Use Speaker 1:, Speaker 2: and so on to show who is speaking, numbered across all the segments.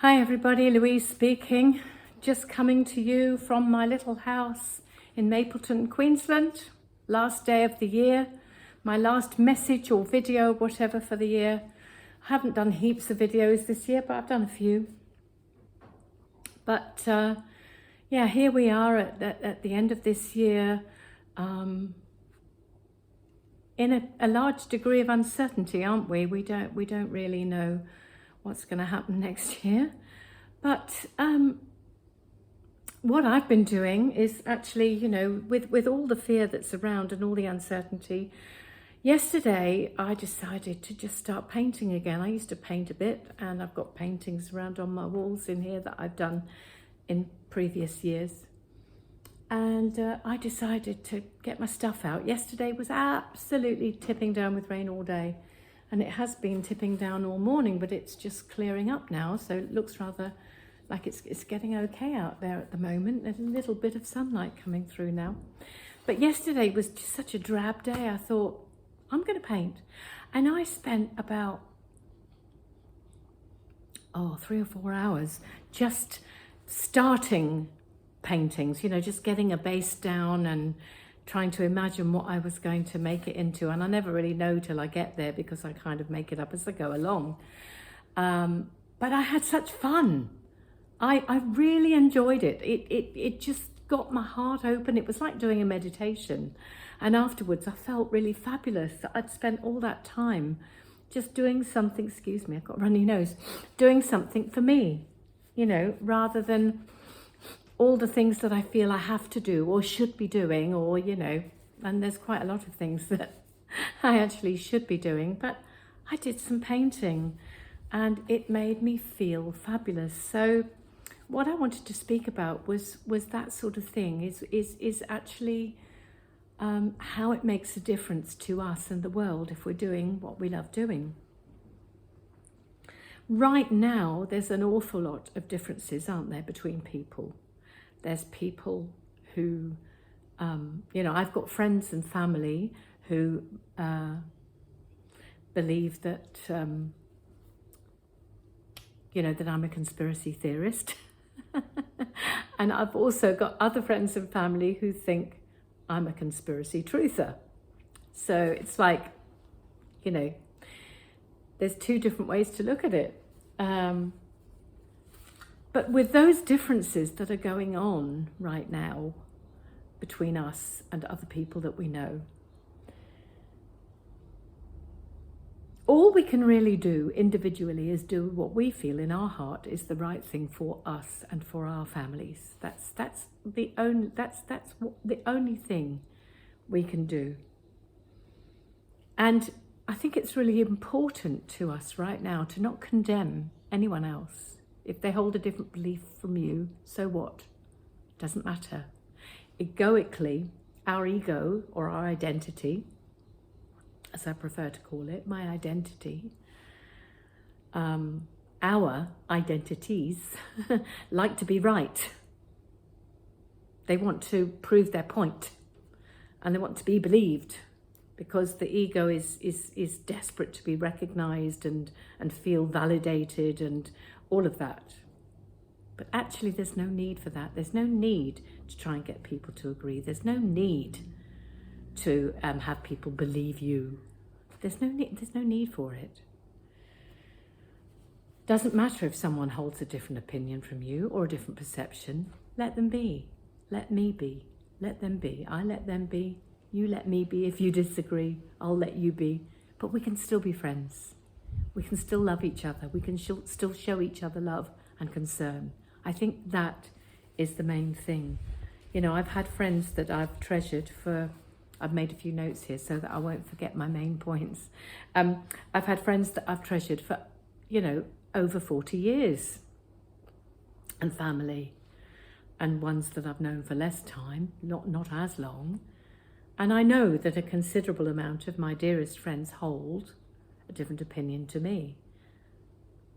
Speaker 1: Hi everybody, Louise speaking. Just coming to you from my little house in Mapleton, Queensland. Last day of the year. My last message or video, whatever, for the year. I haven't done heaps of videos this year, but I've done a few. But yeah, here we are at the end of this year in a large degree of uncertainty, aren't we? We don't really know what's going to happen next year. But what I've been doing is actually, with all the fear that's around and all the uncertainty, yesterday I decided to just start painting again. I used to paint a bit, and I've got paintings around on my walls in here that I've done in previous years. And I decided to get my stuff out. Yesterday was absolutely tipping down with rain all day. And it has been tipping down all morning, but it's just clearing up now. So it looks rather like it's getting okay out there at the moment. There's a little bit of sunlight coming through now. But yesterday was just such a drab day. I thought, I'm going to paint. And I spent about 3 or 4 hours just starting paintings, just getting a base down and trying to imagine what I was going to make it into. And I never really know till I get there because I kind of make it up as I go along. But I had such fun. I really enjoyed it. It just got my heart open. It was like doing a meditation. And afterwards I felt really fabulous that I'd spent all that time just doing something, excuse me, I've got a runny nose, doing something for me, rather than all the things that I feel I have to do or should be doing, or, and there's quite a lot of things that I actually should be doing, but I did some painting and it made me feel fabulous. So what I wanted to speak about was that sort of thing, is actually how it makes a difference to us and the world if we're doing what we love doing. Right now, there's an awful lot of differences, aren't there, between people. There's people who, I've got friends and family who believe that, that I'm a conspiracy theorist. And I've also got other friends and family who think I'm a conspiracy truther. So it's like, there's two different ways to look at it. But with those differences that are going on right now between us and other people that we know, all we can really do individually is do what we feel in our heart is the right thing for us and for our families. That's the only thing we can do. And I think it's really important to us right now to not condemn anyone else. If they hold a different belief from you, so what? Doesn't matter. Egoically, our ego or our identity, as I prefer to call it, my identity, our identities like to be right. They want to prove their point and they want to be believed because the ego is desperate to be recognized and feel validated and all of that. But actually there's no need for that. There's no need to try and get people to agree. There's no need to have people believe you. There's no need for it. Doesn't matter if someone holds a different opinion from you or a different perception. Let them be. Let me be. Let them be. I let them be. You let me be. If you disagree, I'll let you be. But we can still be friends. We can still love each other. We can still show each other love and concern. I think that is the main thing. I've had friends that I've treasured for, I've made a few notes here so that I won't forget my main points. I've had friends that I've treasured for, over 40 years. And family. And ones that I've known for less time, not as long. And I know that a considerable amount of my dearest friends hold a different opinion to me.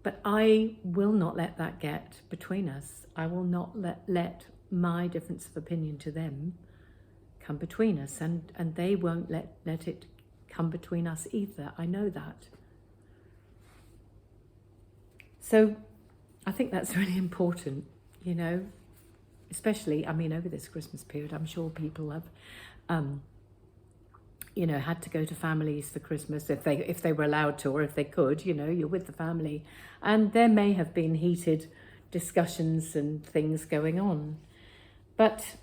Speaker 1: But I will not let that get between us. I will not let my difference of opinion to them come between us, and they won't let it come between us either. I know that. So I think that's really important, you know, especially, I mean, over this Christmas period, I'm sure people have, you know, had to go to families for Christmas if they were allowed to, or if they could, you know, you're with the family. And there may have been heated discussions and things going on. But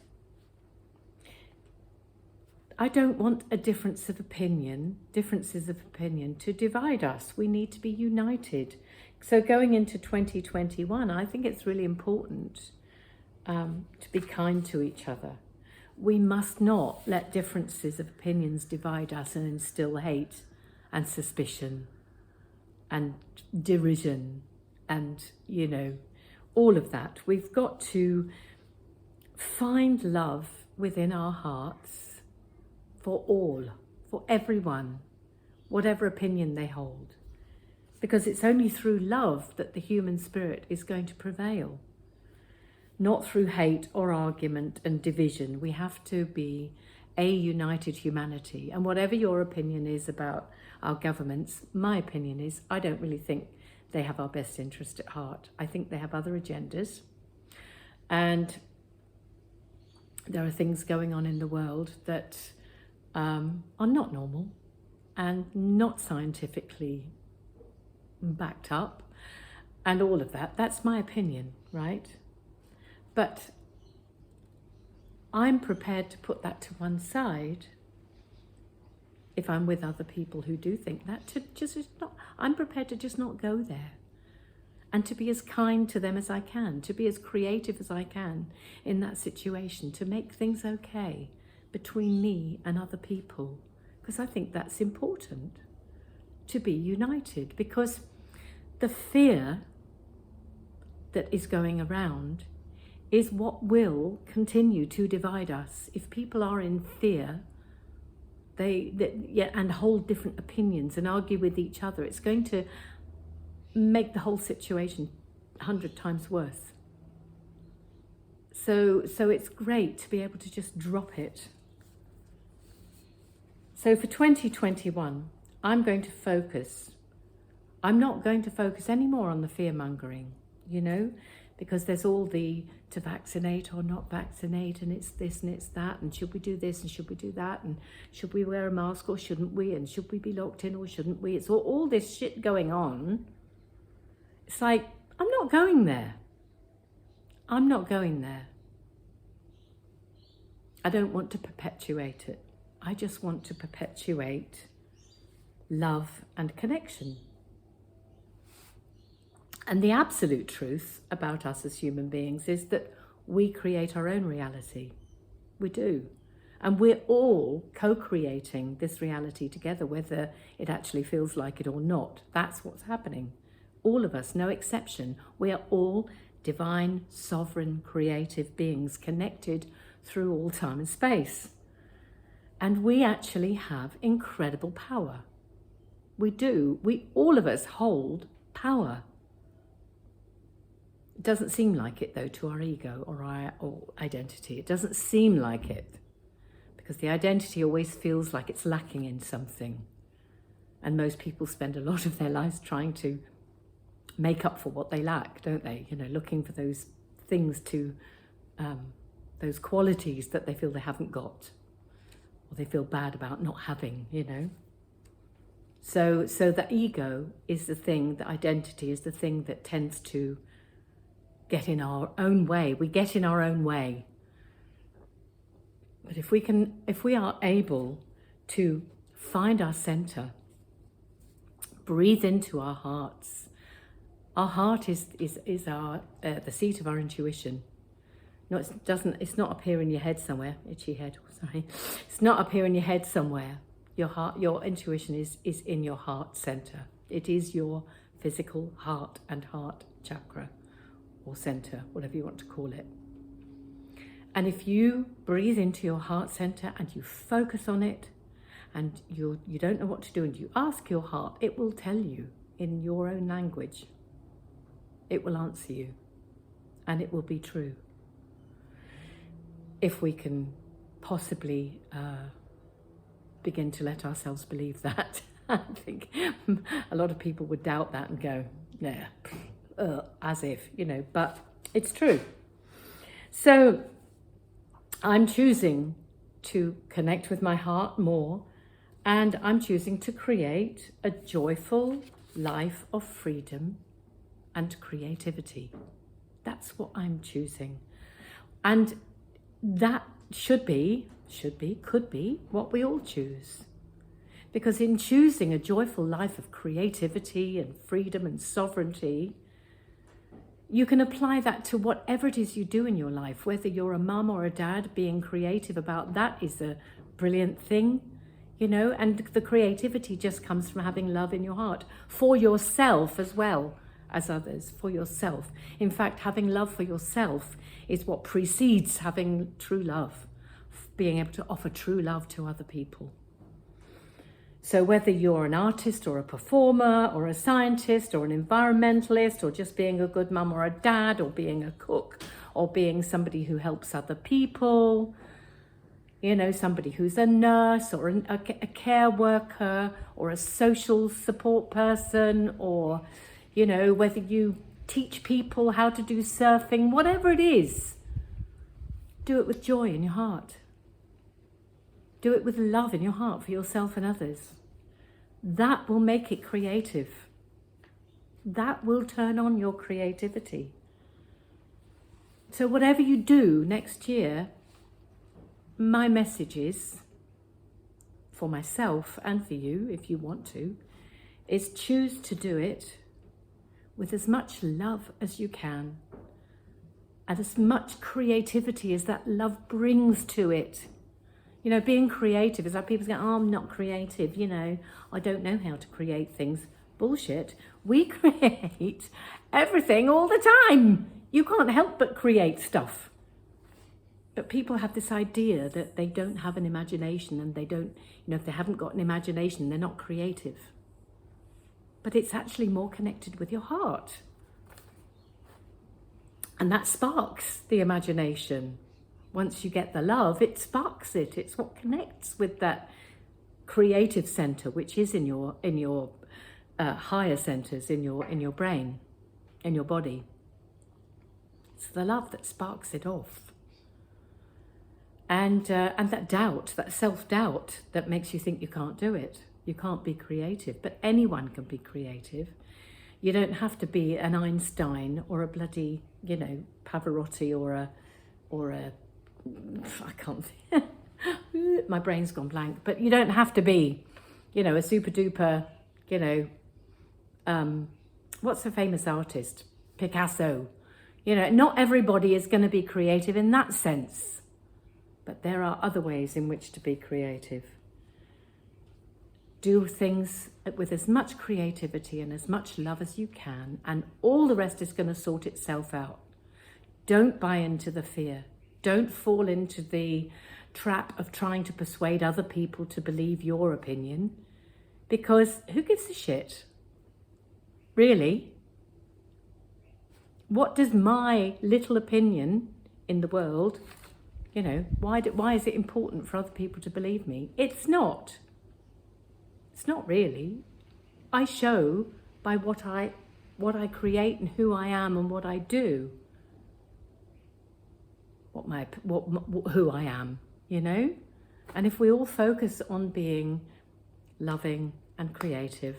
Speaker 1: I don't want differences of opinion to divide us. We need to be united. So going into 2021, I think it's really important to be kind to each other. We must not let differences of opinions divide us and instill hate and suspicion and derision and, you know, all of that. We've got to find love within our hearts for all, for everyone, whatever opinion they hold. Because it's only through love that the human spirit is going to prevail. Not through hate or argument and division. We have to be a united humanity. And whatever your opinion is about our governments, my opinion is I don't really think they have our best interest at heart. I think they have other agendas. And there are things going on in the world that are not normal and not scientifically backed up and all of that. That's my opinion, right? But I'm prepared to put that to one side if I'm with other people who do think that. I'm prepared to just not go there and to be as kind to them as I can, to be as creative as I can in that situation, to make things okay between me and other people. Because I think that's important, to be united, because the fear that is going around is what will continue to divide us. If people are in fear, and hold different opinions and argue with each other, it's going to make the whole situation 100 times worse. So it's great to be able to just drop it. So for 2021, I'm not going to focus anymore on the fear-mongering, you know, because there's all the to vaccinate or not vaccinate, and it's this and it's that, and should we do this and should we do that, and should we wear a mask or shouldn't we, and should we be locked in or shouldn't we? It's all this shit going on. It's like, I'm not going there. I'm not going there. I don't want to perpetuate it. I just want to perpetuate love and connection. And the absolute truth about us as human beings is that we create our own reality. We do. And we're all co-creating this reality together, whether it actually feels like it or not. That's what's happening. All of us, no exception. We are all divine, sovereign, creative beings connected through all time and space. And we actually have incredible power. We do. All of us hold power. It doesn't seem like it, though, to our ego or our identity. It doesn't seem like it, because the identity always feels like it's lacking in something. And most people spend a lot of their lives trying to make up for what they lack, don't they? You know, looking for those things those qualities that they feel they haven't got, or they feel bad about not having, you know. So the ego is the thing, the identity is the thing that tends to get in our own way. We get in our own way. But if we are able to find our center, breathe into our hearts. Our heart is our the seat of our intuition. No, it's not up here in your head somewhere. Itchy head, sorry. It's not up here in your head somewhere. Your heart, your intuition is in your heart center. It is your physical heart and heart chakra, or center, whatever you want to call it. And if you breathe into your heart center and you focus on it, and you don't know what to do, and you ask your heart, it will tell you in your own language. It will answer you, and it will be true. If we can possibly begin to let ourselves believe that. I think a lot of people would doubt that and go, nah, as if, but it's true. So I'm choosing to connect with my heart more, and I'm choosing to create a joyful life of freedom and creativity. That's what I'm choosing. And that could be what we all choose. Because in choosing a joyful life of creativity and freedom and sovereignty, you can apply that to whatever it is you do in your life. Whether you're a mum or a dad, being creative about that is a brilliant thing, and the creativity just comes from having love in your heart for yourself as well as others, for yourself. In fact, having love for yourself is what precedes having true love, being able to offer true love to other people. So whether you're an artist or a performer or a scientist or an environmentalist or just being a good mum or a dad or being a cook or being somebody who helps other people, somebody who's a nurse or a care worker or a social support person, or, whether you teach people how to do surfing, whatever it is, do it with joy in your heart. Do it with love in your heart for yourself and others. That will make it creative. That will turn on your creativity. So whatever you do next year, my message is, for myself and for you, if you want to, is choose to do it with as much love as you can and as much creativity as that love brings to it. Being creative is like people say, oh, I'm not creative, I don't know how to create things. Bullshit. We create everything all the time. You can't help but create stuff. But people have this idea that they don't have an imagination, and they don't, if they haven't got an imagination, they're not creative. But it's actually more connected with your heart. And that sparks the imagination. Once you get the love, it sparks it. It's what connects with that creative center, which is in your higher centers, in your brain, in your body. It's the love that sparks it off. And that doubt, that self-doubt that makes you think you can't do it. You can't be creative, but anyone can be creative. You don't have to be an Einstein or a bloody, Pavarotti or a I can't think. My brain's gone blank. But you don't have to be, a super duper, what's the famous artist? Picasso. Not everybody is going to be creative in that sense. But there are other ways in which to be creative. Do things with as much creativity and as much love as you can, and all the rest is going to sort itself out. Don't buy into the fear. Don't fall into the trap of trying to persuade other people to believe your opinion, because who gives a shit? Really? What does my little opinion in the world, why is it important for other people to believe me? It's not. It's not really. I show by what I create and who I am and what I do. Who I am, And if we all focus on being loving and creative,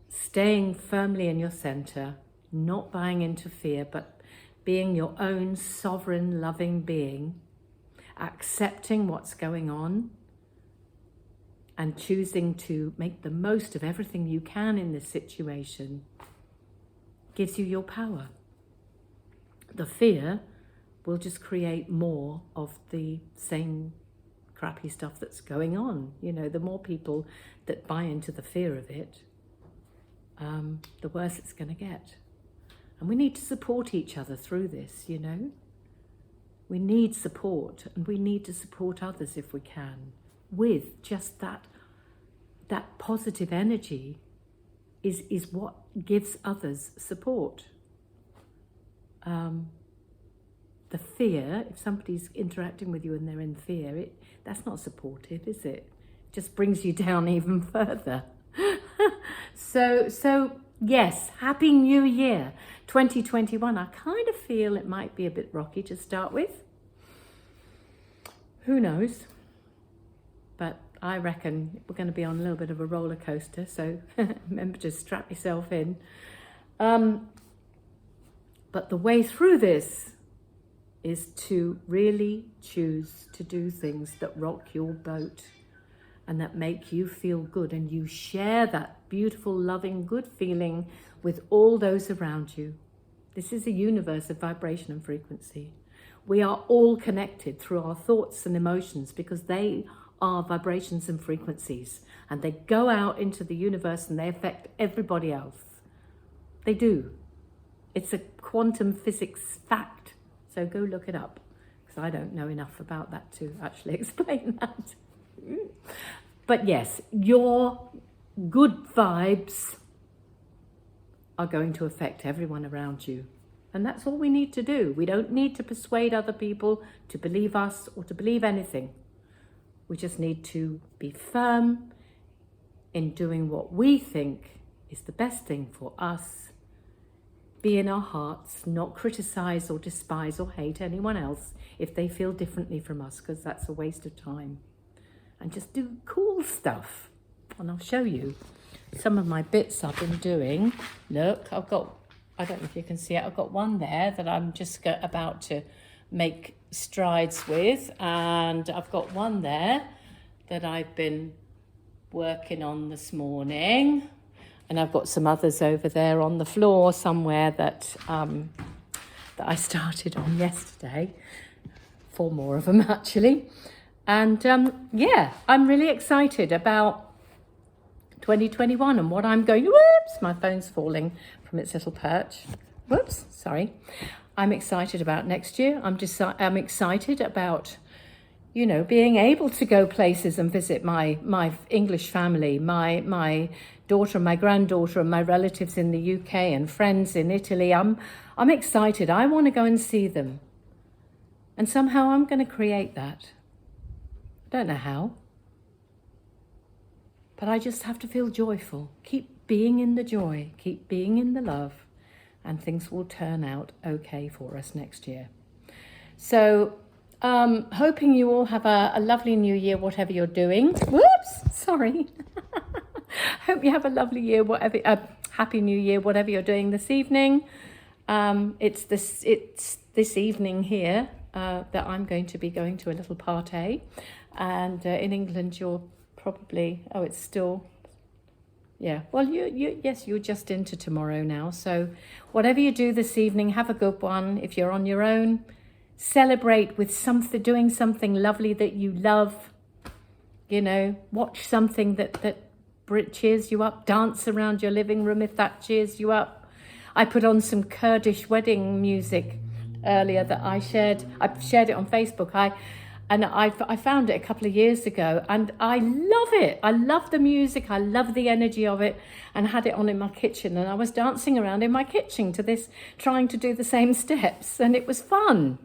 Speaker 1: staying firmly in your center, not buying into fear, but being your own sovereign, loving being, accepting what's going on, and choosing to make the most of everything you can in this situation, gives you your power. The fear will just create more of the same crappy stuff that's going on. The more people that buy into the fear of it, the worse it's going to get. And we need to support each other through this, We need support, and we need to support others if we can, with just that positive energy is what gives others support. The fear, if somebody's interacting with you and they're in fear, that's not supportive, is it? It just brings you down even further. So Yes, Happy New Year 2021. I kind of feel it might be a bit rocky to start with. Who knows? But I reckon we're going to be on a little bit of a roller coaster, so remember to strap yourself in. But the way through this is to really choose to do things that rock your boat and that make you feel good, and you share that beautiful, loving, good feeling with all those around you. This is a universe of vibration and frequency. We are all connected through our thoughts and emotions because they are vibrations and frequencies, and they go out into the universe and they affect everybody else. They do. It's a quantum physics fact. So go look it up, because I don't know enough about that to actually explain that. But yes, your good vibes are going to affect everyone around you. And that's all we need to do. We don't need to persuade other people to believe us or to believe anything. We just need to be firm in doing what we think is the best thing for us. Be in our hearts, not criticize or despise or hate anyone else if they feel differently from us, because that's a waste of time. And just do cool stuff. And I'll show you some of my bits I've been doing. Look, I don't know if you can see it, I've got one there that I'm just about to make strides with. And I've got one there that I've been working on this morning. And I've got some others over there on the floor somewhere that I started on yesterday. 4 more of them actually. And yeah, I'm really excited about 2021 and what I'm going to... Whoops, my phone's falling from its little perch. Whoops, sorry. I'm excited about next year. I'm excited about, you know, being able to go places and visit my English family, my daughter and my granddaughter and my relatives in the UK and friends in Italy. I'm excited. I want to go and see them. And somehow I'm going to create that. I don't know how. But I just have to feel joyful. Keep being in the joy. Keep being in the love. And things will turn out okay for us next year. So, hoping you all have a lovely new year, whatever you're doing. Whoops, sorry. Hope you have a lovely year, happy new year, whatever you're doing this evening. It's this evening here that I'm going to be going to a little party. And in England, you're probably, it's still, yeah. Well, yes, you're just into tomorrow now. So whatever you do this evening, have a good one. If you're on your own, celebrate with doing something lovely that you love. You know, watch something that cheers you up. Dance around your living room if that cheers you up. I put on some Kurdish wedding music earlier that I shared it on Facebook. I found it a couple of years ago and I love it. I love the music. I love the energy of it, and had it on in my kitchen, and I was dancing around in my kitchen to this, trying to do the same steps, and it was fun.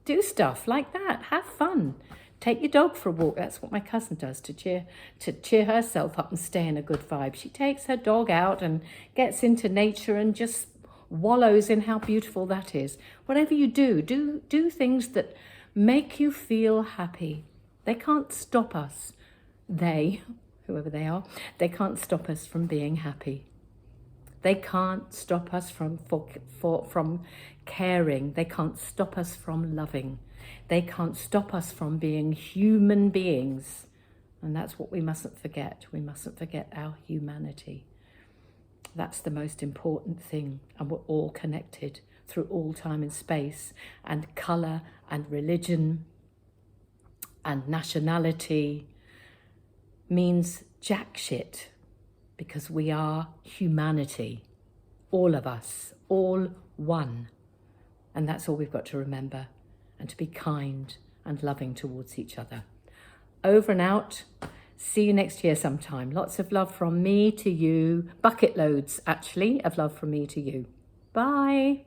Speaker 1: Do stuff like that. Have fun. Take your dog for a walk. That's what my cousin does to cheer herself up and stay in a good vibe. She takes her dog out and gets into nature and just wallows in how beautiful that is. Whatever you do things that make you feel happy. They can't stop us. Whoever they are, they can't stop us from being happy. They can't stop us from caring. They can't stop us from loving. They can't stop us from being human beings. And that's what we mustn't forget. We mustn't forget our humanity. That's the most important thing. And we're all connected through all time and space, and colour and religion and nationality means jack shit, because we are humanity, all of us, all one. And that's all we've got to remember, and to be kind and loving towards each other. Over and out. See you next year sometime. Lots of love from me to you. Bucket loads, actually, of love from me to you. Bye.